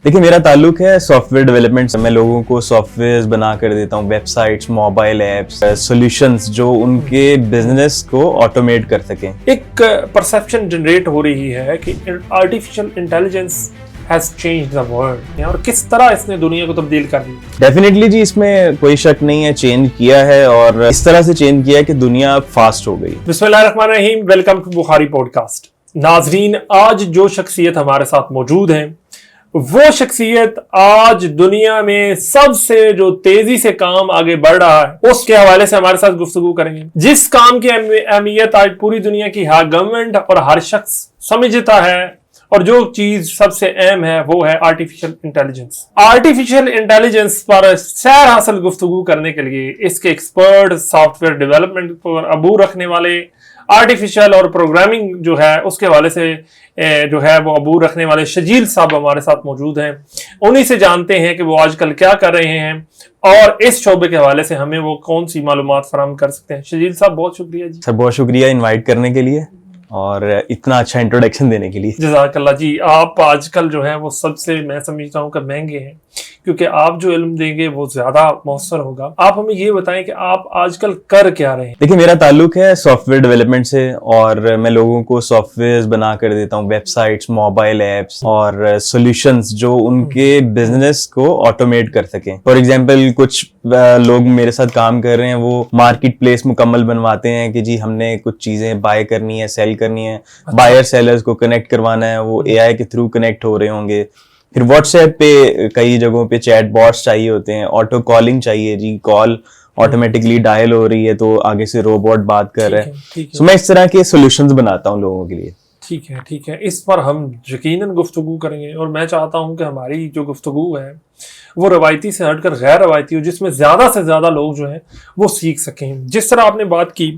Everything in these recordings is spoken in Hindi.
देखिए, मेरा ताल्लुक है सॉफ्टवेयर डेवलपमेंट से। मैं लोगों को सॉफ्टवेयर बना कर देता हूँ, वेबसाइट्स, मोबाइल ऐप्स, सॉल्यूशंस जो उनके बिजनेस को ऑटोमेट कर सकें। एक परसेप्शन जनरेट हो रही है कि artificial intelligence has changed the world, और किस तरह इसने दुनिया को तब्दील कर दिया। डेफिनेटली जी, इसमें कोई शक नहीं है, चेंज किया है और इस तरह से चेंज किया है कि दुनिया फास्ट हो गई। बिस्मिल्लाहिर्रहमानिर्रहीम, वेलकम टू बुखारी पॉडकास्ट। नाजरीन, आज जो शख्सियत हमारे साथ मौजूद है वो शख्सियत आज दुनिया में सबसे जो तेजी से काम आगे बढ़ रहा है उसके हवाले से हमारे साथ गुफ्तगू करेंगे। जिस काम की अहमियत आज पूरी दुनिया की हर गवर्नमेंट और हर शख्स समझता है, और जो चीज सबसे अहम है वो है आर्टिफिशियल इंटेलिजेंस। आर्टिफिशियल इंटेलिजेंस पर सैर हासिल गुफ्तगू करने के लिए इसके एक्सपर्ट, सॉफ्टवेयर डेवलपमेंट पर अबू रखने वाले, आर्टिफिशियल और प्रोग्रामिंग जो है उसके हवाले से जो है वो अबू रखने वाले शजील साहब हमारे साथ मौजूद हैं। उन्हीं से जानते हैं कि वो आजकल क्या कर रहे हैं और इस शोबे के हवाले से हमें वो कौन सी मालूमात फराहम कर सकते हैं। शजील साहब, बहुत शुक्रिया जी। सर, बहुत शुक्रिया इनवाइट करने के लिए और इतना अच्छा इंट्रोडक्शन देने के लिए। जज़ाकल्लाह जी। आप आजकल जो है वो सबसे, मैं समझता हूँ कि महंगे हैं, क्योंकि आप जो इल्म देंगे वो ज्यादा मौसर होगा। आप हमें ये बताएं कि आप आजकल कर क्या रहे हैं। देखिए, मेरा ताल्लुक है सॉफ्टवेयर डेवलपमेंट से और मैं लोगों को सॉफ्टवेयर बना कर देता हूँ, वेबसाइट्स, मोबाइल ऐप्स और सॉल्यूशंस जो उनके बिजनेस को ऑटोमेट कर सकें। फॉर एग्जांपल, कुछ लोग मेरे साथ काम कर रहे हैं, वो मार्केट प्लेस मुकम्मल बनवाते हैं कि जी हमने कुछ चीजें बाय करनी है, सेल करनी है, बायर सेलर्स को कनेक्ट करवाना है, वो एआई के थ्रू कनेक्ट हो रहे होंगे। फिर व्हाट्सएप पे कई जगहों पे चैट बॉट्स चाहिए होते हैं, ऑटो कॉलिंग चाहिए जी, कॉल ऑटोमेटिकली डायल हो रही है तो आगे से रोबोट बात कर रहा है। तो मैं इस तरह के सॉल्यूशंस बनाता हूँ लोगों के लिए। ठीक है, इस पर हम यकीनन गुफ्तगू करेंगे और मैं चाहता हूं कि हमारी जो गुफ्तगू है वो रवायती से हटकर गैर रवायती हो, जिसमें ज्यादा से ज्यादा लोग जो हैं वो सीख सकें। जिस तरह आपने बात की,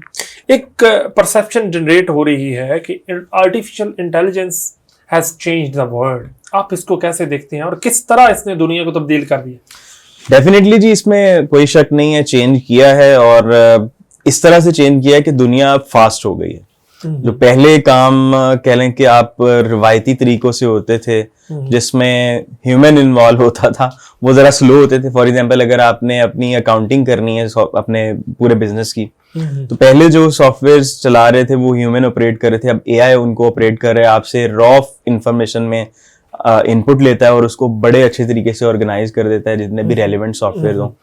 एक परसेप्शन जनरेट हो रही है कि artificial intelligence has changed the world. आप इसको कैसे देखते हैं और किस तरह इसने दुनिया को तब्दील कर दिया। डेफिनेटली जी, इसमें कोई शक नहीं है, चेंज किया है और इस तरह से चेंज किया है कि दुनिया फास्ट हो गई है। जो पहले काम कह लें कि आप रिवायती तरीकों से होते थे जिसमें ह्यूमन इन्वॉल्व होता था, वो जरा स्लो होते थे। फॉर एग्जांपल, अगर आपने अपनी अकाउंटिंग करनी है अपने पूरे बिजनेस की, तो पहले जो सॉफ्टवेयर चला रहे थे वो ह्यूमन ऑपरेट कर रहे थे, अब एआई उनको ऑपरेट कर रहे हैं। आपसे रॉ इंफॉर्मेशन में इनपुट लेता है और उसको बड़े अच्छे तरीके से ऑर्गेनाइज कर देता है, जितने भी रेलेवेंट सॉफ्टवेयर हो।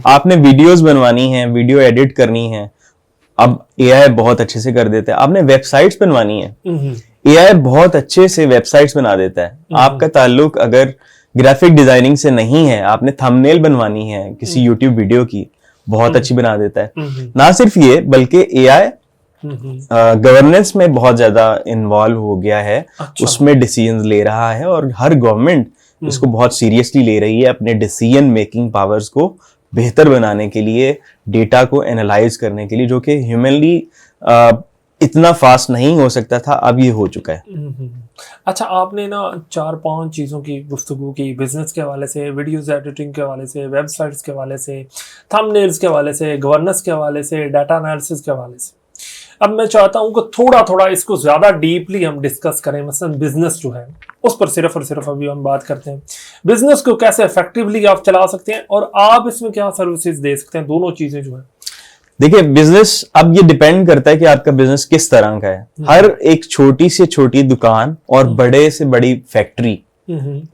आपने वीडियोस बनवानी है, वीडियो एडिट करनी है, अब एआई बहुत अच्छे से कर देता है। आपने वेबसाइट्स बनवानी है, एआई बहुत अच्छे से वेबसाइट्स बना देता है। आपका ताल्लुक अगर ग्राफिक डिजाइनिंग से नहीं है, आपने थंबनेल बनवानी है किसी यूट्यूब वीडियो की, बहुत अच्छी बना देता है। ना सिर्फ ये, बल्कि एआई गवर्नेंस में बहुत ज्यादा इन्वॉल्व हो गया है। अच्छा। उसमें डिसीजन ले रहा है और हर गवर्नमेंट इसको बहुत सीरियसली ले रही है, अपने डिसीजन मेकिंग पावर्स को बेहतर बनाने के लिए, डेटा को एनालाइज करने के लिए, जो कि ह्यूमनली इतना फास्ट नहीं हो सकता था, अब ये हो चुका है। अच्छा, आपने ना 4-5 चीज़ों की गुफ्तगू की, बिजनेस के हवाले से, वीडियोस एडिटिंग के हवाले से, वेबसाइट्स के हवाले से, थंबनेल्स के हवाले से, गवर्नेंस के हवाले से, डाटा एनालिसिस के हवाले से। अब मैं चाहता हूं कि थोड़ा थोड़ा इसको ज्यादा डीपली हम डिस्कस करें। मसलन बिजनेस जो है उस पर सिर्फ और सिर्फ अभी हम बात करते हैं। बिजनेस को कैसे इफेक्टिवली आप चला सकते हैं और आप इसमें क्या सर्विसेज दे सकते हैं, दोनों चीजें जो है। देखिए, बिजनेस अब ये डिपेंड करता है कि आपका बिजनेस किस तरह का है। हर एक छोटी से छोटी दुकान और बड़े से बड़ी फैक्ट्री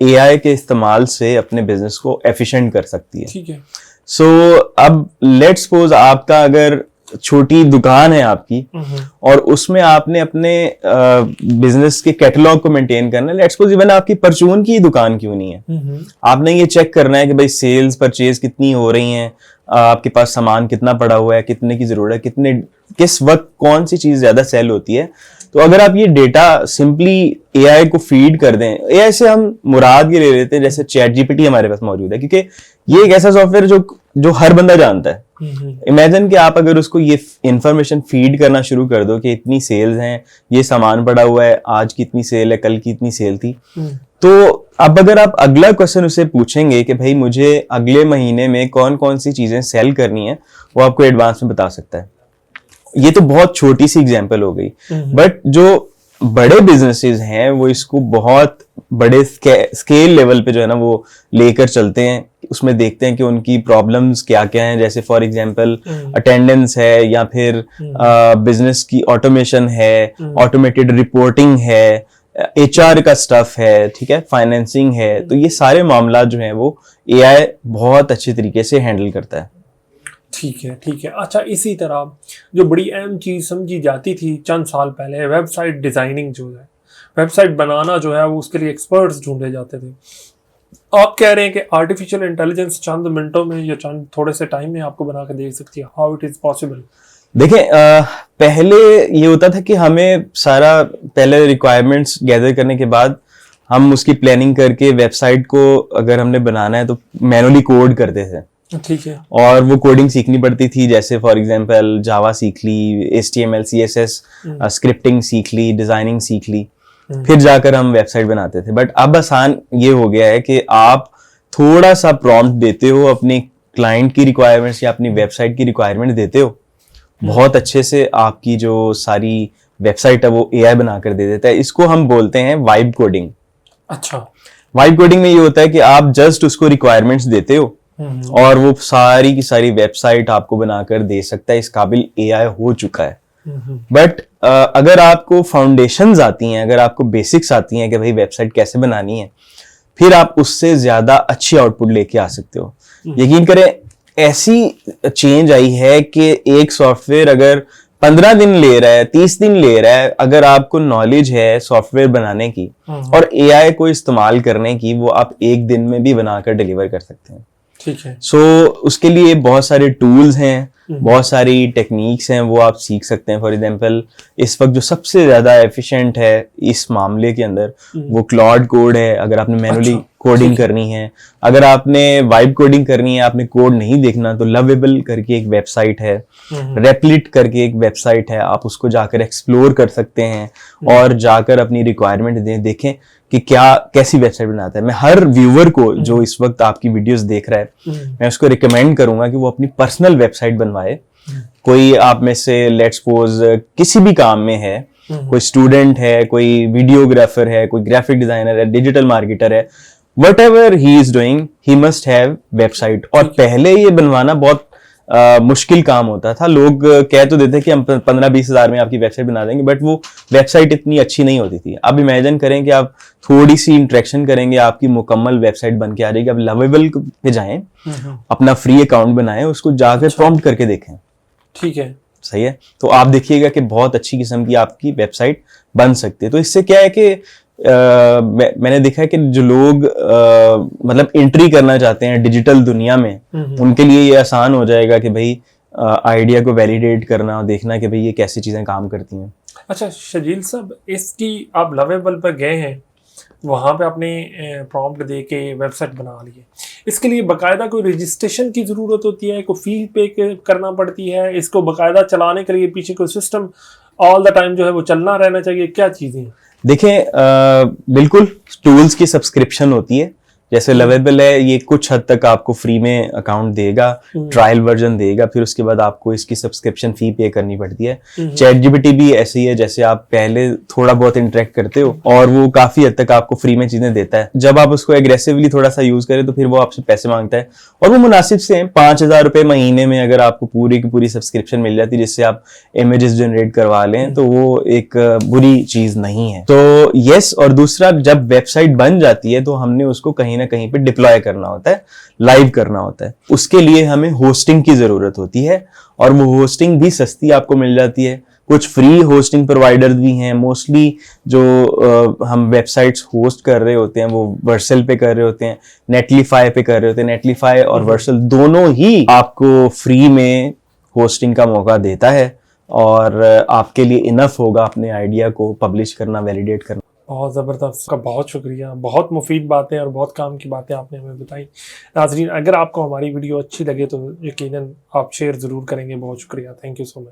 एआई के इस्तेमाल से अपने बिजनेस को एफिशिएंट कर सकती है। ठीक है। सो अब लेट्स सपोज आपका अगर छोटी दुकान है आपकी और उसमें आपने अपने बिजनेस के कैटलॉग को मेंटेन करना है। लेट्स सपोज इवन आपकी परचून की दुकान क्यों नहीं है, आपने ये चेक करना है कि भाई सेल्स परचेज कितनी हो रही हैं, आपके पास सामान कितना पड़ा हुआ है, कितने की जरूरत है, कितने किस वक्त कौन सी चीज ज्यादा सेल होती है। तो अगर आप ये डेटा सिंपली एआई को फीड कर दें, एआई से हम मुराद ये ले लेते हैं जैसे चैट जीपीटी हमारे पास मौजूद है, क्योंकि ये एक ऐसा सॉफ्टवेयर जो हर बंदा जानता है। इमेजिन कि आप अगर उसको ये इंफॉर्मेशन फीड करना शुरू कर दो कि इतनी सेल्स हैं, ये सामान पड़ा हुआ है, आज की इतनी सेल है, कल की इतनी सेल थी, तो अब अगर आप अगला क्वेश्चन उसे पूछेंगे कि भाई मुझे अगले महीने में कौन कौन सी चीजें सेल करनी है, वो आपको एडवांस में बता सकता है। ये तो बहुत छोटी सी एग्जांपल हो गई, बट जो बड़े बिजनेसेस हैं वो इसको बहुत बड़े स्केल लेवल पे जो है ना वो लेकर चलते हैं। उसमें देखते हैं कि उनकी प्रॉब्लम्स क्या क्या हैं, जैसे फॉर एग्जांपल अटेंडेंस है, या फिर बिजनेस की ऑटोमेशन है, ऑटोमेटेड रिपोर्टिंग है, HR का स्टफ है, ठीक है, फाइनेंसिंग है। तो ये सारे मामला जो हैं वो AI बहुत अच्छे तरीके से हैंडल करता है। ठीक है, ठीक है। अच्छा, इसी तरह जो बड़ी अहम चीज़ समझी जाती थी चंद साल पहले, वेबसाइट डिज़ाइनिंग जो है, वेबसाइट बनाना जो है वो उसके लिए एक्सपर्ट्स ढूंढे जाते थे। आप कह रहे हैं कि आर्टिफिशियल इंटेलिजेंस चंद मिनटों में या चंद थोड़े से टाइम में आपको बना के दे सकती है। How it is possible? देखें, पहले ये होता था कि हमें सारा पहले रिक्वायरमेंट्स गैदर करने के बाद हम उसकी प्लानिंग करके वेबसाइट को अगर हमने बनाना है तो मैनुअली कोड करते थे। ठीक है। और वो कोडिंग सीखनी पड़ती थी, जैसे फॉर एग्जांपल जावा सीख ली, HTML CSS स्क्रिप्टिंग सीख ली, डिजाइनिंग सीख ली, फिर जाकर हम वेबसाइट बनाते थे। बट अब आसान ये हो गया है कि आप थोड़ा सा प्रॉम्प्ट देते हो, अपनी क्लाइंट की रिक्वायरमेंट्स या अपनी वेबसाइट की रिक्वायरमेंट देते हो, बहुत अच्छे से आपकी जो सारी वेबसाइट है वो AI बनाकर दे देता है। इसको हम बोलते हैं वाइब कोडिंग। अच्छा। वाइब कोडिंग में ये होता है कि आप जस्ट उसको रिक्वायरमेंट्स देते हो और वो सारी की सारी वेबसाइट आपको बनाकर दे सकता है। इस काबिल AI हो चुका है। बट अगर आपको फाउंडेशंस आती हैं, अगर आपको बेसिक्स आती हैं कि भाई वेबसाइट कैसे बनानी है, फिर आप उससे ज्यादा अच्छी आउटपुट लेके आ सकते हो। यकीन करें, ऐसी चेंज आई है कि एक सॉफ्टवेयर अगर 15 दिन ले रहा है, 30 दिन ले रहा है, अगर आपको नॉलेज है सॉफ्टवेयर बनाने की और AI को इस्तेमाल करने की, वो आप एक दिन में भी बनाकर डिलीवर कर सकते हैं। ठीक है। सो उसके लिए बहुत सारे टूल्स हैं, बहुत सारी टेक्निक्स हैं, वो आप सीख सकते हैं। फॉर एग्जांपल इस वक्त जो सबसे ज्यादा एफिशिएंट है इस मामले के अंदर वो क्लॉड कोड है। अगर आपने मैनुअली कोडिंग करनी है, अगर आपने वाइब कोडिंग करनी है, आपने कोड नहीं देखना, तो लवेबल करके एक वेबसाइट है, रेप्लिट करके एक वेबसाइट है, आप उसको जाकर एक्सप्लोर कर सकते हैं और जाकर अपनी रिक्वायरमेंट देखें कि क्या कैसी वेबसाइट बनाता है। मैं हर व्यूअर को जो इस वक्त आपकी वीडियोस देख रहा है, मैं उसको रिकमेंड करूंगा कि वो अपनी पर्सनल वेबसाइट बनवाए। कोई आप में से लेट्स सपोज किसी भी काम में है, कोई स्टूडेंट है, कोई वीडियोग्राफर है, कोई ग्राफिक डिजाइनर है, डिजिटल मार्केटर है, whatever he is doing, he must have website. और पहले ये बनवाना बहुत मुश्किल काम होता था। लोग कह तो देते कि हम 15-20 हज़ार में आपकी वेबसाइट बना देंगे, बट वो वेबसाइट इतनी अच्छी नहीं होती थी। अब इमेजिन करें कि आप थोड़ी सी इंटरेक्शन करेंगे, आपकी मुकम्मल वेबसाइट बन के आ जाएगी। अब लवेबल पे जाएं, अपना फ्री अकाउंट बनाएं, उसको जाकर प्रॉम्प्ट करके देखें। ठीक है, सही है। तो आप देखिएगा कि बहुत अच्छी किस्म की आपकी वेबसाइट बन सकती है। तो इससे क्या है कि मैंने देखा है कि जो लोग मतलब एंट्री करना चाहते हैं डिजिटल दुनिया में, उनके लिए ये आसान हो जाएगा कि भाई आइडिया को वैलिडेट करना और देखना कि भाई ये कैसी चीजें काम करती हैं। अच्छा शजील साहब, इसकी आप लवेबल पर गए हैं, वहाँ पे आपने प्रॉम्प्ट दे के वेबसाइट बना ली है, इसके लिए बाकायदा कोई रजिस्ट्रेशन की ज़रूरत होती है, कोई फी पे करना पड़ती है, इसको बाकायदा चलाने के लिए पीछे कोई सिस्टम ऑल द टाइम जो है वो चलना रहना चाहिए, क्या चीज़ें हैं? देखें, बिल्कुल टूल्स की सब्सक्रिप्शन होती है। जैसे लवेबल है, ये कुछ हद तक आपको फ्री में अकाउंट देगा, ट्रायल वर्जन देगा, फिर उसके बाद आपको इसकी सब्सक्रिप्शन फी पे करनी पड़ती है। ChatGPT भी ऐसे ही है, जैसे आप पहले थोड़ा बहुत इंटरेक्ट करते हो और वो काफी हद तक आपको फ्री में चीजें देता है। जब आप उसको एग्रेसिवली थोड़ा सा यूज करें तो फिर वो आपसे पैसे मांगता है, और वो मुनासिब से हैं। 5,000 रुपए महीने में अगर आपको पूरी की पूरी सब्सक्रिप्शन मिल जाती है जिससे आप इमेजेस जनरेट करवा लें, तो वो एक बुरी चीज नहीं है। तो यस, और दूसरा, जब वेबसाइट बन जाती है तो हमने उसको कहीं ना कहीं पे डिप्लॉय करना होता है, लाइव करना होता है। उसके लिए हमें होस्टिंग की जरूरत होती है, और वो होस्टिंग भी सस्ती आपको मिल जाती है। कुछ फ्री होस्टिंग प्रोवाइडर भी हैं। मोस्टली जो हम वेबसाइट्स होस्ट कर रहे होते हैं वो वर्सल पे कर रहे होते हैं, नेटलीफाई पे कर रहे होते हैं। नेटलीफाई और वर्सल दोनों ही आपको फ्री में होस्टिंग का मौका देता है, और आपके लिए इनफ होगा अपने आइडिया को पब्लिश करना, वैलिडेट करना। बहुत ज़बरदस्त, का बहुत शुक्रिया, बहुत मुफीद बातें और बहुत काम की बातें आपने हमें बताई। नाज़रीन, अगर आपको हमारी वीडियो अच्छी लगे तो यकीनन आप शेयर ज़रूर करेंगे। बहुत शुक्रिया, थैंक यू सो मच।